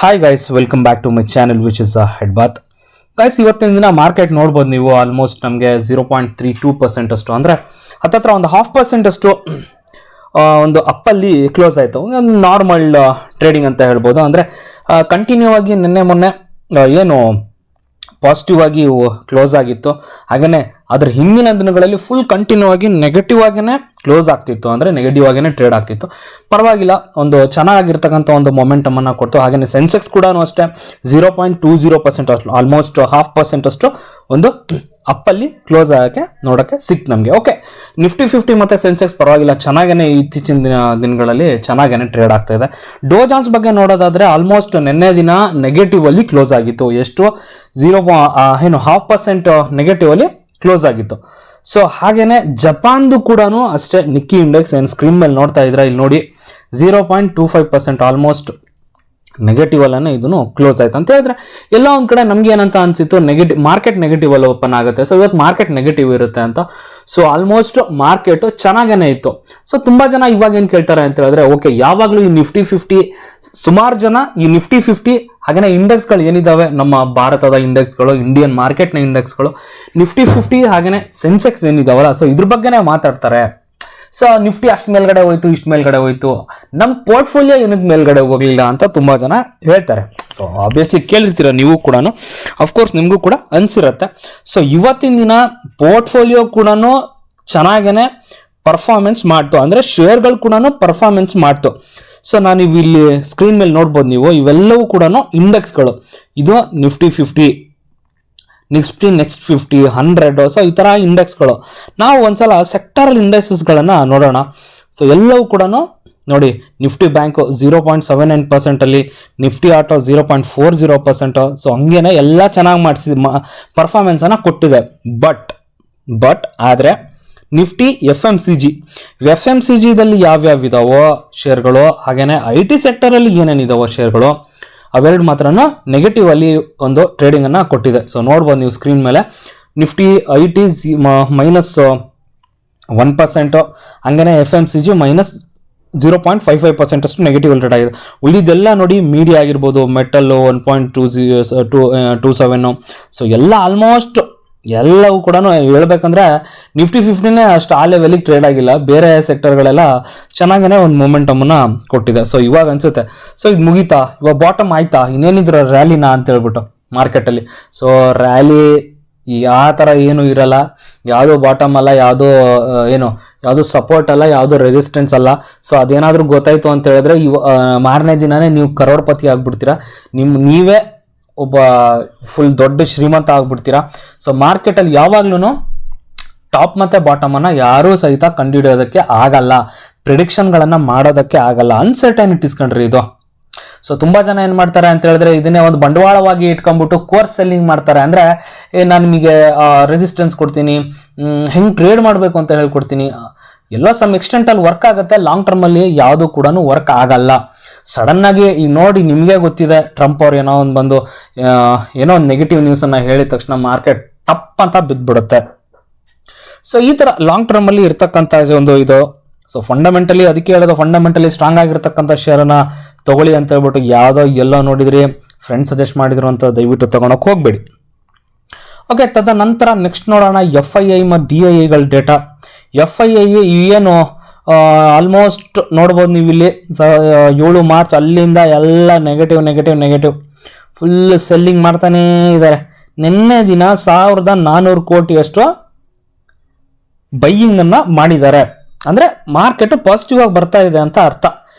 Hi guys, welcome back to my channel which is head bath. Guys, ಇವತ್ತಿನ ದಿನ market ನೋಡ್ಬೋದು ನೀವು. Almost ನಮಗೆ 0.32% ಅಷ್ಟು, ಅಂದರೆ ಹತ್ತತ್ರ ಒಂದು 0.5% ಅಷ್ಟು ಒಂದು ಅಪ್ಪಲ್ಲಿ ಕ್ಲೋಸ್ ಆಯಿತು. ಒಂದು ನಾರ್ಮಲ್ ಟ್ರೇಡಿಂಗ್ ಅಂತ ಹೇಳ್ಬೋದು. ಅಂದರೆ ಕಂಟಿನ್ಯೂ ಆಗಿ ನಿನ್ನೆ ಮೊನ್ನೆ ಏನು ಪಾಸಿಟಿವ್ ಆಗಿ ಕ್ಲೋಸ್ ಆಗಿತ್ತು, ಹಾಗೆಯೇ ಅದರ ಹಿಂದಿನ ದಿನಗಳಲ್ಲಿ ಫುಲ್ ಕಂಟಿನ್ಯೂ ಆಗಿ ನೆಗೆಟಿವ್ ಆಗಿನೇ ಕ್ಲೋಸ್ ಆಗ್ತಿತ್ತು, ಅಂದರೆ ನೆಗೆಟಿವ್ ಆಗಿನೇ ಟ್ರೇಡ್ ಆಗ್ತಿತ್ತು. ಪರವಾಗಿಲ್ಲ, ಒಂದು ಚೆನ್ನಾಗಿರ್ತಕ್ಕಂಥ ಒಂದು ಮೊಮೆಂಟಮನ್ನು ಕೊಡ್ತು. ಹಾಗೆಯೇ ಸೆನ್ಸೆಕ್ಸ್ ಕೂಡ ಅಷ್ಟೇ 0.20% ಅಷ್ಟು, ಆಲ್ಮೋಸ್ಟ್ 0.5% ಅಷ್ಟು ಒಂದು ಅಪ್ಪಲ್ಲಿ ಕ್ಲೋಸ್ ಆಗೋಕ್ಕೆ ನೋಡೋಕ್ಕೆ ಸಿಕ್ತು ನಮಗೆ. ಓಕೆ, ನಿಫ್ಟಿ 50 ಮತ್ತು ಸೆನ್ಸೆಕ್ಸ್ ಪರವಾಗಿಲ್ಲ, ಚೆನ್ನಾಗೇ ಇತ್ತೀಚಿನ ದಿನಗಳಲ್ಲಿ ಚೆನ್ನಾಗೇ ಟ್ರೇಡ್ ಆಗ್ತಾ ಇದೆ. ಡೋ ಜಾನ್ಸ್ ಬಗ್ಗೆ ನೋಡೋದಾದರೆ ಆಲ್ಮೋಸ್ಟ್ ನಿನ್ನೆ ದಿನ ನೆಗೆಟಿವ್ ಅಲ್ಲಿ ಕ್ಲೋಸ್ ಆಗಿತ್ತು. ಎಷ್ಟು 0.5% ನೆಗೆಟಿವ್ ಅಲ್ಲಿ ಕ್ಲೋಸ್ ಆಗಿತ್ತು. ಸೊ ಹಾಗೇನೆ ಜಪಾನ್ದು ಕೂಡ ಅಷ್ಟೇ, ನಿಕ್ಕಿ ಇಂಡೆಕ್ಸ್ ಏನು ಸ್ಕ್ರೀನ್ ಮೇಲೆ ನೋಡ್ತಾ ಇದ್ರೆ ಇಲ್ಲಿ ನೋಡಿ, 0.25% ಆಲ್ಮೋಸ್ಟ್ ನೆಗೆಟಿವ್ ಅಲ್ಲೇ ಇದನ್ನು ಕ್ಲೋಸ್ ಆಯ್ತು ಅಂತ ಹೇಳಿದ್ರೆ, ಎಲ್ಲ ಒಂದು ಕಡೆ ನಮ್ಗೆ ಏನಂತ ಅನ್ಸಿತ್ತು, ಮಾರ್ಕೆಟ್ ನೆಗೆಟಿವ್ ಅಲ್ಲಿ ಓಪನ್ ಆಗುತ್ತೆ. ಸೊ ಇವತ್ತು ಮಾರ್ಕೆಟ್ ನೆಗೆಟಿವ್ ಇರುತ್ತೆ ಅಂತ. ಸೊ ಆಲ್ಮೋಸ್ಟ್ ಮಾರ್ಕೆಟ್ ಚೆನ್ನಾಗೇನೆ ಇತ್ತು. ಸೊ ತುಂಬಾ ಜನ ಇವಾಗ ಏನು ಕೇಳ್ತಾರೆ ಅಂತ ಹೇಳಿದ್ರೆ, ಓಕೆ, ಯಾವಾಗಲೂ ಈ ನಿಫ್ಟಿ 50, ಸುಮಾರು ಜನ ಈ ನಿಫ್ಟಿ 50 ಹಾಗೆಯೇ ಇಂಡೆಕ್ಸ್ಗಳು ಏನಿದಾವೆ, ನಮ್ಮ ಭಾರತದ ಇಂಡೆಕ್ಸ್ಗಳು, ಇಂಡಿಯನ್ ಮಾರ್ಕೆಟ್ನ ಇಂಡೆಕ್ಸ್ಗಳು, ನಿಫ್ಟಿ 50 ಹಾಗೆಯೇ ಸೆನ್ಸೆಕ್ಸ್ ಏನಿದಾವಲ್ಲ, ಸೊ ಇದ್ರ ಬಗ್ಗೆನೇ ಮಾತಾಡ್ತಾರೆ. ಸೊ ನಿಫ್ಟಿ ಅಷ್ಟು ಮೇಲ್ಗಡೆ ಹೋಯ್ತು, ಇಷ್ಟು ಮೇಲ್ಗಡೆ ಹೋಯ್ತು, ನಮ್ಮ ಪೋರ್ಟ್ಫೋಲಿಯೋ ಏನಕ್ಕೆ ಮೇಲ್ಗಡೆ ಹೋಗಲಿಲ್ಲ ಅಂತ ತುಂಬ ಜನ ಹೇಳ್ತಾರೆ. ಸೊ ಆಬ್ವಿಯಸ್ಲಿ ಕೇಳಿರ್ತೀರ ನೀವು ಕೂಡ, ಅಫ್ಕೋರ್ಸ್ ನಿಮಗೂ ಕೂಡ ಅನಿಸಿರುತ್ತೆ. ಸೊ ಇವತ್ತಿನ ದಿನ ಪೋರ್ಟ್ಫೋಲಿಯೋ ಕೂಡ ಚೆನ್ನಾಗೇ ಪರ್ಫಾರ್ಮೆನ್ಸ್ ಮಾಡ್ತು, ಅಂದರೆ ಶೇರ್ಗಳು ಕೂಡ ಪರ್ಫಾರ್ಮೆನ್ಸ್ ಮಾಡ್ತು. ಸೊ ನಾನು ಇಲ್ಲಿ ಸ್ಕ್ರೀನ್ ಮೇಲೆ ನೋಡ್ಬೋದು ನೀವು, ಇವೆಲ್ಲವೂ ಕೂಡ ಇಂಡೆಕ್ಸ್ಗಳು. ಇದು ನಿಫ್ಟಿ 50, ನೆಕ್ಸ್ಟ್ 50, 100, ಸೊ ಈ ಥರ ಇಂಡೆಕ್ಸ್ಗಳು. ನಾವು ಒಂದ್ಸಲ ಸೆಕ್ಟರಲ್ ಇಂಡೆಕ್ಸಸ್ಗಳನ್ನು ನೋಡೋಣ. ಸೊ ಎಲ್ಲವೂ ಕೂಡ ನೋಡಿ, ನಿಫ್ಟಿ ಬ್ಯಾಂಕು 0.79% ಅಲ್ಲಿ, ನಿಫ್ಟಿ ಆಟೋ 0.40%. ಸೊ ಹಂಗೇನೆ ಎಲ್ಲ ಚೆನ್ನಾಗಿ ಪರ್ಫಾರ್ಮೆನ್ಸನ್ನು ಕೊಟ್ಟಿದೆ. ಬಟ್ ಆದರೆ ನಿಫ್ಟಿ ಎಫ್ ಎಮ್ ಸಿ ಜಿದಲ್ಲಿ ಯಾವ್ಯಾವ ಇದಾವೋ ಶೇರ್ಗಳು, ಹಾಗೇನೆ IT ಸೆಕ್ಟರಲ್ಲಿ ಏನೇನಿದಾವೋ ಶೇರ್ಗಳು, ಅವೆರಡು ಮಾತ್ರ ನೆಗೆಟಿವ್ ಅಲ್ಲಿ ಒಂದು ಟ್ರೇಡಿಂಗ್ ಅನ್ನ ಕೊಟ್ಟಿದೆ. ಸೊ ನೋಡ್ಬೋದು ನೀವು ಸ್ಕ್ರೀನ್ ಮೇಲೆ, ನಿಫ್ಟಿ IT -1%, ಹಂಗೇನೆ FMCG -0.55% ಅಷ್ಟು ನೆಗೆಟಿವ್ ಟ್ರೇಡ್ ಆಗಿದೆ. ಉಳಿದೆಲ್ಲ ನೋಡಿ, ಮೀಡಿಯಾ ಆಗಿರ್ಬೋದು, ಮೆಟಲ್ 1.27. ಸೊ ಎಲ್ಲ ಆಲ್ಮೋಸ್ಟ್ ಎಲ್ಲವೂ ಕೂಡ ಹೇಳ್ಬೇಕಂದ್ರೆ ನಿಫ್ಟಿ 50ನೇ ಅಷ್ಟು ಆ ಲೆವೆಲಿಗೆ ಟ್ರೇಡ್ ಆಗಿಲ್ಲ. ಬೇರೆ ಸೆಕ್ಟರ್ಗಳೆಲ್ಲ ಚೆನ್ನಾಗೇ ಒಂದು ಮೊಮೆಂಟಮನ್ನು ಕೊಟ್ಟಿದೆ. ಸೊ ಇವಾಗ ಅನ್ಸುತ್ತೆ, ಸೊ ಇದು ಮುಗೀತಾ, ಇವಾಗ ಬಾಟಮ್ ಆಯ್ತಾ, ಇನ್ನೇನಿದ್ರು ರ್ಯಾಲಿನಾ ಅಂತ ಹೇಳ್ಬಿಟ್ಟು ಮಾರ್ಕೆಟಲ್ಲಿ. ಸೊ ರ್ಯಾಲಿ ಆ ಥರ ಏನು ಇರಲ್ಲ, ಯಾವುದೋ ಬಾಟಮ್ ಅಲ್ಲ, ಯಾವುದೋ ಸಪೋರ್ಟ್ ಅಲ್ಲ, ಯಾವುದೋ ರೆಸಿಸ್ಟೆನ್ಸ್ ಅಲ್ಲ. ಸೊ ಅದೇನಾದರೂ ಗೊತ್ತಾಯ್ತು ಅಂತ ಹೇಳಿದ್ರೆ ಮಾರನೇ ದಿನನೇ ನೀವು ಕರೋಡ್ಪತಿ ಆಗ್ಬಿಡ್ತೀರಾ, ನೀವೇ ಒಬ್ಬ ಫುಲ್ ದೊಡ್ಡ ಶ್ರೀಮಂತ ಆಗ್ಬಿಡ್ತೀರಾ. ಸೊ ಮಾರ್ಕೆಟಲ್ಲಿ ಯಾವಾಗ್ಲೂ ಟಾಪ್ ಮತ್ತು ಬಾಟಮನ್ನು ಯಾರೂ ಸಹಿತ ಕಂಡುಹಿಡಿಯೋದಕ್ಕೆ ಆಗಲ್ಲ, ಪ್ರಿಡಿಕ್ಷನ್ಗಳನ್ನು ಮಾಡೋದಕ್ಕೆ ಆಗಲ್ಲ. ಅನ್ಸರ್ಟೈನಿಟೀಸ್ ಕಂಡ್ರಿ ಇದು. ಸೊ ತುಂಬ ಜನ ಏನು ಮಾಡ್ತಾರೆ ಅಂತ ಹೇಳಿದ್ರೆ, ಇದನ್ನೇ ಒಂದು ಬಂಡವಾಳವಾಗಿ ಇಟ್ಕೊಂಡ್ಬಿಟ್ಟು ಕೋರ್ಸ್ ಸೆಲ್ಲಿಂಗ್ ಮಾಡ್ತಾರೆ. ಅಂದರೆ ನಾನು ನಿಮಗೆ ರೆಸಿಸ್ಟೆನ್ಸ್ ಕೊಡ್ತೀನಿ, ಹೆಂಗೆ ಟ್ರೇಡ್ ಮಾಡಬೇಕು ಅಂತ ಹೇಳ್ಕೊಡ್ತೀನಿ. ಎಲ್ಲೋ ಸಮ್ ಎಕ್ಸ್ಟೆಂಟಲ್ಲಿ ವರ್ಕ್ ಆಗುತ್ತೆ, ಲಾಂಗ್ ಟರ್ಮಲ್ಲಿ ಯಾವುದು ಕೂಡ ವರ್ಕ್ ಆಗಲ್ಲ. ಸಡನ್ನಾಗಿ ಈಗ ನೋಡಿ, ನಿಮಗೆ ಗೊತ್ತಿದೆ, ಟ್ರಂಪ್ ಅವ್ರು ಏನೋ ಒಂದು ಬಂದು ಏನೋ ಒಂದು ನೆಗೆಟಿವ್ ನ್ಯೂಸನ್ನು ಹೇಳಿದ ತಕ್ಷಣ ಮಾರ್ಕೆಟ್ ಟಪ್ ಅಂತ ಬಿದ್ದುಬಿಡುತ್ತೆ. ಸೊ ಈ ಥರ ಲಾಂಗ್ ಟರ್ಮಲ್ಲಿ ಇರ್ತಕ್ಕಂಥ ಒಂದು ಇದು. ಸೊ ಫಂಡಮೆಂಟಲಿ, ಅದಕ್ಕೆ ಹೇಳೋದು, ಫಂಡಮೆಂಟಲಿ ಸ್ಟ್ರಾಂಗ್ ಆಗಿರ್ತಕ್ಕಂಥ ಶೇರನ್ನು ತಗೊಳ್ಳಿ ಅಂತ ಹೇಳ್ಬಿಟ್ಟು ಎಲ್ಲೋ ನೋಡಿದ್ರಿ, ಫ್ರೆಂಡ್ಸ್ ಸಜೆಸ್ಟ್ ಮಾಡಿದ್ರು ಅಂತ ದಯವಿಟ್ಟು ತಗೊಳಕ್ಕೆ ಹೋಗಬೇಡಿ. ಓಕೆ, ತದನಂತರ ನೆಕ್ಸ್ಟ್ ನೋಡೋಣ FII ಮತ್ತು DIIಗಳ ಡೇಟಾ. FII ಏನು ಆಲ್ಮೋಸ್ಟ್ ನೋಡ್ಬೋದು ನೀವು ಇಲ್ಲಿ, 7 ಮಾರ್ಚ್ ಅಲ್ಲಿಂದ ಎಲ್ಲ ನೆಗೆಟಿವ್ ಫುಲ್ ಸೆಲ್ಲಿಂಗ್ ಮಾಡ್ತಾನೇ ಇದ್ದಾರೆ. ನಿನ್ನೆ ದಿನ 1400 ಕೋಟಿಯಷ್ಟು ಬೈಯಿಂಗ್ ಅನ್ನ ಮಾಡಿದ್ದಾರೆ. ಅಂದರೆ ಮಾರ್ಕೆಟ್ ಪಾಸಿಟಿವ್ ಆಗಿ ಬರ್ತಾ ಇದೆ ಅಂತ ಅರ್ಥ.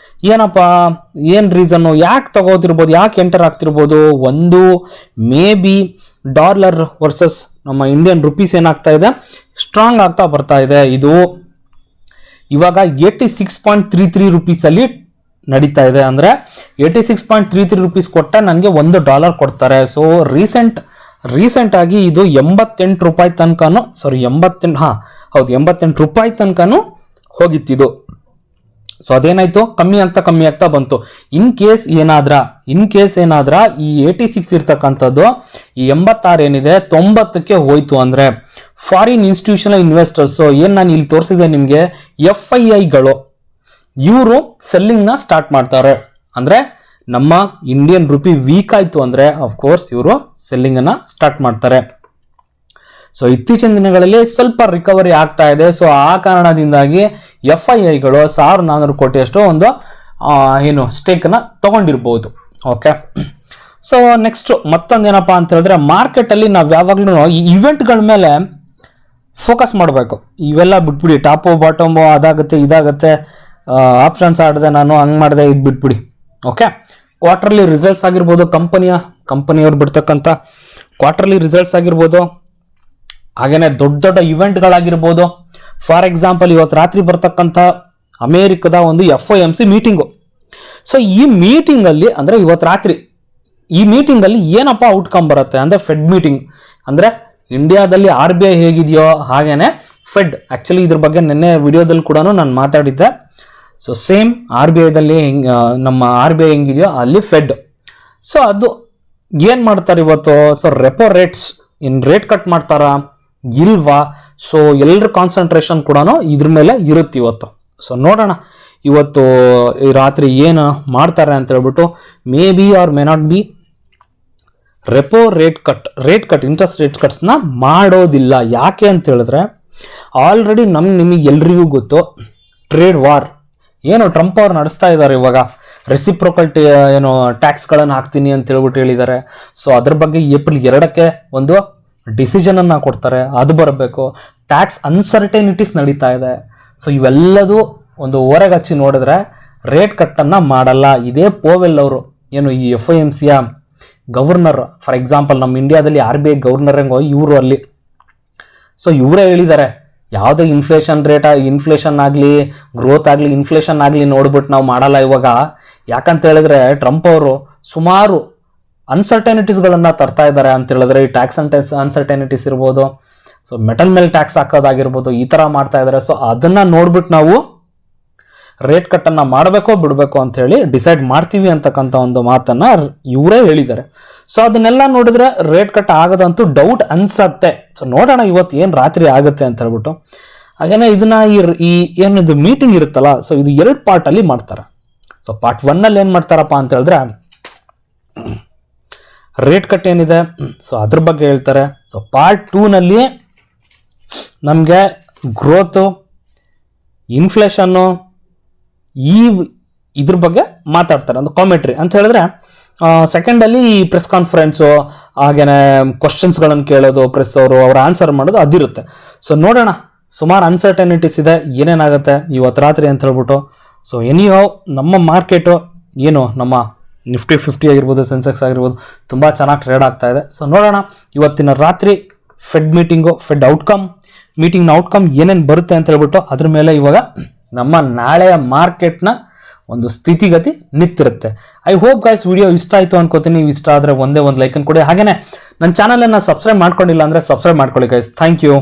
ಏನಪ್ಪ, ಏನು ರೀಸನ್ನು, ಯಾಕೆ ತಗೋತಿರ್ಬೋದು, ಯಾಕೆ ಎಂಟರ್ ಆಗ್ತಿರ್ಬೋದು? ಒಂದು ಮೇ ಬಿ ಡಾಲರ್ ವರ್ಸಸ್ ನಮ್ಮ ಇಂಡಿಯನ್ ರುಪೀಸ್ ಏನಾಗ್ತಾ ಇದೆ, ಸ್ಟ್ರಾಂಗ್ ಆಗ್ತಾ ಬರ್ತಾ ಇದೆ. ಇದು ಇವಾಗ 86.33 ರುಪೀಸಲ್ಲಿ ನಡೀತಾ ಇದೆ. ಅಂದರೆ 86.33 ರುಪೀಸ್ ಕೊಟ್ಟರೆ ನನಗೆ $1 ಕೊಡ್ತಾರೆ. ಸೊ ರೀಸೆಂಟ್ ಆಗಿ ಇದು 88 ರೂಪಾಯಿ ತನಕನೂ, 88 ರೂಪಾಯಿ ತನಕನೂ ಹೋಗಿತ್ತಿದು. ಸೊ ಅದೇನಾಯ್ತು, ಕಮ್ಮಿ ಆಗ್ತಾ ಬಂತು. ಇನ್ ಕೇಸ್ ಏನಾದ್ರ ಈ 86 ಇರ್ತಕ್ಕಂಥದ್ದು ಈ 86 ಏನಿದೆ 90ಕ್ಕೆ ಹೋಯ್ತು ಅಂದ್ರೆ, ಫಾರಿನ್ ಇನ್ಸ್ಟಿಟ್ಯೂಷನಲ್ ಇನ್ವೆಸ್ಟರ್ಸ್ ಏನ್ ನಾನು ಇಲ್ಲಿ ತೋರಿಸಿದೆ ನಿಮಗೆ, FIIಗಳು ಇವರು ಸೆಲ್ಲಿಂಗ್ ನ ಸ್ಟಾರ್ಟ್ ಮಾಡ್ತಾರೆ. ಅಂದ್ರೆ ನಮ್ಮ ಇಂಡಿಯನ್ ರುಪಿ ವೀಕ್ ಆಯಿತು ಅಂದರೆ ಅಫ್ಕೋರ್ಸ್ ಇವರು ಸೆಲ್ಲಿಂಗನ್ನು ಸ್ಟಾರ್ಟ್ ಮಾಡ್ತಾರೆ. ಸೊ ಇತ್ತೀಚಿನ ದಿನಗಳಲ್ಲಿ ಸ್ವಲ್ಪ ರಿಕವರಿ ಆಗ್ತಾ ಇದೆ. ಸೊ ಆ ಕಾರಣದಿಂದಾಗಿ FIIಗಳು 1400 ಕೋಟಿಯಷ್ಟು ಒಂದು ಸ್ಟೇಕನ್ನು ತಗೊಂಡಿರ್ಬೋದು. ಓಕೆ, ಸೊ ನೆಕ್ಸ್ಟ್ ಮತ್ತೊಂದೇನಪ್ಪ ಅಂತ ಹೇಳಿದ್ರೆ, ಮಾರ್ಕೆಟಲ್ಲಿ ನಾವು ಯಾವಾಗಲೂ ಈ ಇವೆಂಟ್ಗಳ ಮೇಲೆ ಫೋಕಸ್ ಮಾಡಬೇಕು. ಇವೆಲ್ಲ ಬಿಟ್ಬಿಡಿ, ಟಾಪು ಬಾಟಮು ಅದಾಗುತ್ತೆ ಇದಾಗುತ್ತೆ, ಆಪ್ಷನ್ಸ್ ಆಡಿದೆ ನಾನು ಹಂಗೆ ಮಾಡಿದೆ ಇದು ಬಿಟ್ಬಿಡಿ. ಓಕೆ, ಕ್ವಾರ್ಟರ್ಲಿ ರಿಸಲ್ಟ್ಸ್ ಆಗಿರ್ಬೋದು, ಕಂಪನಿಯವ್ರು ಬಿಡ್ತಕ್ಕಂಥ ಕ್ವಾರ್ಟರ್ಲಿ ರಿಸಲ್ಟ್ಸ್ ಆಗಿರ್ಬೋದು, ಹಾಗೇನೆ ದೊಡ್ಡ ದೊಡ್ಡ ಇವೆಂಟ್ಗಳಾಗಿರ್ಬೋದು. ಫಾರ್ ಎಕ್ಸಾಂಪಲ್ ಇವತ್ತು ರಾತ್ರಿ ಬರ್ತಕ್ಕಂಥ ಅಮೇರಿಕದ ಒಂದು FOMC ಮೀಟಿಂಗು. ಸೊ ಈ ಮೀಟಿಂಗಲ್ಲಿ ಅಂದರೆ ಇವತ್ತು ರಾತ್ರಿ ಈ ಮೀಟಿಂಗಲ್ಲಿ ಏನಪ್ಪ ಔಟ್ಕಮ್ ಬರುತ್ತೆ ಅಂದರೆ, ಫೆಡ್ ಮೀಟಿಂಗ್ ಅಂದರೆ ಇಂಡಿಯಾದಲ್ಲಿ RBI ಹೇಗಿದೆಯೋ ಹಾಗೇನೆ ಫೆಡ್. ಆ್ಯಕ್ಚುಲಿ ಇದ್ರ ಬಗ್ಗೆ ನಿನ್ನೆ ವಿಡಿಯೋದಲ್ಲಿ ಕೂಡ ನಾನು ಮಾತಾಡಿದ್ದೆ. ಸೊ ಸೇಮ್ RBIದಲ್ಲಿ ನಮ್ಮ RBI ಹೆಂಗಿದೆಯೋ ಅಲ್ಲಿ ಫೆಡ್. ಸೊ ಅದು ಏನು ಮಾಡ್ತಾರೆ ಇವತ್ತು? So repo rates rate cut ಮಾಡ್ತಾರಾ ಇಲ್ವಾ? ಸೊ ಎಲ್ಲರ ಕಾನ್ಸಂಟ್ರೇಷನ್ ಕೂಡ ಇದ್ರ ಮೇಲೆ ಇರುತ್ತೆ ಇವತ್ತು. ಸೊ ನೋಡೋಣ ಇವತ್ತು ಈ ರಾತ್ರಿ ಏನು ಮಾಡ್ತಾರೆ ಅಂತ ಹೇಳ್ಬಿಟ್ಟು. May be or may not be repo rate cut interest rate ಕಟ್ಸ್ನ ಮಾಡೋದಿಲ್ಲ. ಯಾಕೆ ಅಂತ ಹೇಳಿದ್ರೆ, ಆಲ್ರೆಡಿ ನಿಮಗೆ ಎಲ್ರಿಗೂ ಗೊತ್ತು, ಟ್ರೇಡ್ ವಾರ್ ಏನು ಟ್ರಂಪ್ ಅವ್ರು ನಡೆಸ್ತಾ ಇದ್ದಾರೆ ಇವಾಗ. ರೆಸಿಪ್ರೋಕಲ್ ಟ್ಯಾಕ್ಸ್ಗಳನ್ನು ಹಾಕ್ತೀನಿ ಅಂತ ಹೇಳ್ಬಿಟ್ಟು ಹೇಳಿದ್ದಾರೆ. ಸೊ ಅದ್ರ ಬಗ್ಗೆ ಏಪ್ರಿಲ್ 2ಕ್ಕೆ ಒಂದು ಡಿಸಿಷನನ್ನು ಕೊಡ್ತಾರೆ, ಅದು ಬರಬೇಕು. ಟ್ಯಾಕ್ಸ್ ಅನ್ಸರ್ಟೈನಿಟೀಸ್ ನಡೀತಾ ಇದೆ. ಸೊ ಇವೆಲ್ಲದೂ ಒಂದು ಓರೆಗೆ ಹಚ್ಚಿ ನೋಡಿದ್ರೆ ರೇಟ್ ಕಟ್ಟನ್ನು ಮಾಡಲ್ಲ. ಇದೇ ಪೋವೆಲ್ ಅವರು ಈ FOMCಯ ಗವರ್ನರ್, ಫಾರ್ ಎಕ್ಸಾಂಪಲ್ ನಮ್ಮ ಇಂಡಿಯಾದಲ್ಲಿ RBI ಗವರ್ನರ್ ಹೆಂಗೋ ಇವರು ಅಲ್ಲಿ. ಸೊ ಇವರೇ ಹೇಳಿದ್ದಾರೆ, ಯಾವುದೇ ಇನ್ಫ್ಲೇಷನ್ ಆಗಲಿ ಗ್ರೋತ್ ಆಗಲಿ ಇನ್ಫ್ಲೇಷನ್ ಆಗಲಿ ನೋಡ್ಬಿಟ್ಟು ನಾವು ಮಾಡಲ್ಲ ಇವಾಗ. ಯಾಕಂತ ಹೇಳಿದ್ರೆ ಟ್ರಂಪ್ ಅವರು ಸುಮಾರು ಅನ್ಸರ್ಟೈನಿಟೀಸ್ಗಳನ್ನು ತರ್ತಾ ಇದ್ದಾರೆ ಅಂತ ಹೇಳಿದ್ರೆ, ಈ ಟ್ಯಾಕ್ಸ್ ಅನ್ಸರ್ಟೈನಿಟೀಸ್ ಇರ್ಬೋದು, ಸೊ ಮೆಟಲ್ ಮೇಲೆ ಟ್ಯಾಕ್ಸ್ ಹಾಕೋದಾಗಿರ್ಬೋದು, ಈ ಥರ ಮಾಡ್ತಾ ಇದ್ದಾರೆ. ಸೊ ಅದನ್ನು ನೋಡ್ಬಿಟ್ಟು ನಾವು ರೇಟ್ ಕಟ್ಟನ್ನು ಮಾಡಬೇಕೋ ಬಿಡಬೇಕು ಅಂತ ಹೇಳಿ ಡಿಸೈಡ್ ಮಾಡ್ತೀವಿ ಅಂತಕ್ಕಂಥ ಒಂದು ಮಾತನ್ನು ಇವರೇ ಹೇಳಿದ್ದಾರೆ. ಸೊ ಅದನ್ನೆಲ್ಲ ನೋಡಿದ್ರೆ ರೇಟ್ ಕಟ್ ಆಗೋದಂತೂ ಡೌಟ್ ಅನ್ಸತ್ತೆ. ಸೊ ನೋಡೋಣ ಇವತ್ತು ಏನು ರಾತ್ರಿ ಆಗುತ್ತೆ ಅಂತ ಹೇಳ್ಬಿಟ್ಟು. ಹಾಗೇನೆ ಇದನ್ನ ಈ ಏನಿದು ಮೀಟಿಂಗ್ ಇರುತ್ತಲ್ಲ, ಸೊ ಇದು 2 ಪಾರ್ಟಲ್ಲಿ ಮಾಡ್ತಾರೆ. ಸೊ ಪಾರ್ಟ್ 1ನಲ್ಲಿ ಏನು ಮಾಡ್ತಾರಪ್ಪ ಅಂತ ಹೇಳಿದ್ರೆ, ರೇಟ್ ಕಟ್ ಏನಿದೆ ಸೊ ಅದ್ರ ಬಗ್ಗೆ ಹೇಳ್ತಾರೆ. ಸೊ ಪಾರ್ಟ್ 2ನಲ್ಲಿ ನಮಗೆ ಗ್ರೋತು, ಇನ್ಫ್ಲೇಷನ್ನು ಇದ್ರ ಬಗ್ಗೆ ಮಾತಾಡ್ತಾರೆ, ಒಂದು ಕಾಮೆಂಟ್ರಿ ಅಂತ ಹೇಳಿದ್ರೆ. ಸೆಕೆಂಡಲ್ಲಿ ಈ ಪ್ರೆಸ್ ಕಾನ್ಫರೆನ್ಸು, ಹಾಗೇನೆ ಕ್ವಶನ್ಸ್ಗಳನ್ನು ಕೇಳೋದು, ಪ್ರೆಸ್ ಅವರು ಅವ್ರ ಆನ್ಸರ್ ಮಾಡೋದು ಅದಿರುತ್ತೆ. ಸೊ ನೋಡೋಣ, ಸುಮಾರು ಅನ್ಸರ್ಟನಿಟೀಸ್ ಇದೆ, ಏನೇನಾಗುತ್ತೆ ಇವತ್ತು ರಾತ್ರಿ ಅಂತ ಹೇಳ್ಬಿಟ್ಟು. ಸೊ ಎನಿಹೌ ನಮ್ಮ ಮಾರ್ಕೆಟು ನಮ್ಮ ನಿಫ್ಟಿ 50 ಆಗಿರ್ಬೋದು, ಸೆನ್ಸೆಕ್ಸ್ ಆಗಿರ್ಬೋದು, ತುಂಬ ಚೆನ್ನಾಗಿ ಟ್ರೇಡ್ ಆಗ್ತಾ ಇದೆ. ಸೊ ನೋಡೋಣ ಇವತ್ತಿನ ರಾತ್ರಿ ಫೆಡ್ ಮೀಟಿಂಗ್ನ ಔಟ್ಕಮ್ ಏನೇನು ಬರುತ್ತೆ ಅಂತ ಹೇಳ್ಬಿಟ್ಟು ಅದ್ರ ಮೇಲೆ ಇವಾಗ ನಮ್ಮ ನಾಳೆಯ ಮಾರ್ಕೆಟ್ನ ಒಂದು ಸ್ಥಿತಿಗತಿ ನಿಂತಿರುತ್ತೆ. ಐ ಹೋಪ್ ಗೈಸ್ ವಿಡಿಯೋ ಇಷ್ಟ ಆಯಿತು ಅನ್ಕೋತೀನಿ. ನೀವು ಇಷ್ಟ ಆದರೆ ಒಂದೇ ಒಂದು ಲೈಕನ್ನು ಕೊಡಿ. ಹಾಗೆಯೇ ನನ್ನ ಚಾನಲನ್ನು ಸಬ್ಸ್ಕ್ರೈಬ್ ಮಾಡ್ಕೊಂಡಿಲ್ಲ ಅಂದರೆ ಸಬ್ಸ್ಕ್ರೈಬ್ ಮಾಡ್ಕೊಳ್ಳಿ ಗೈಸ್. Thank you.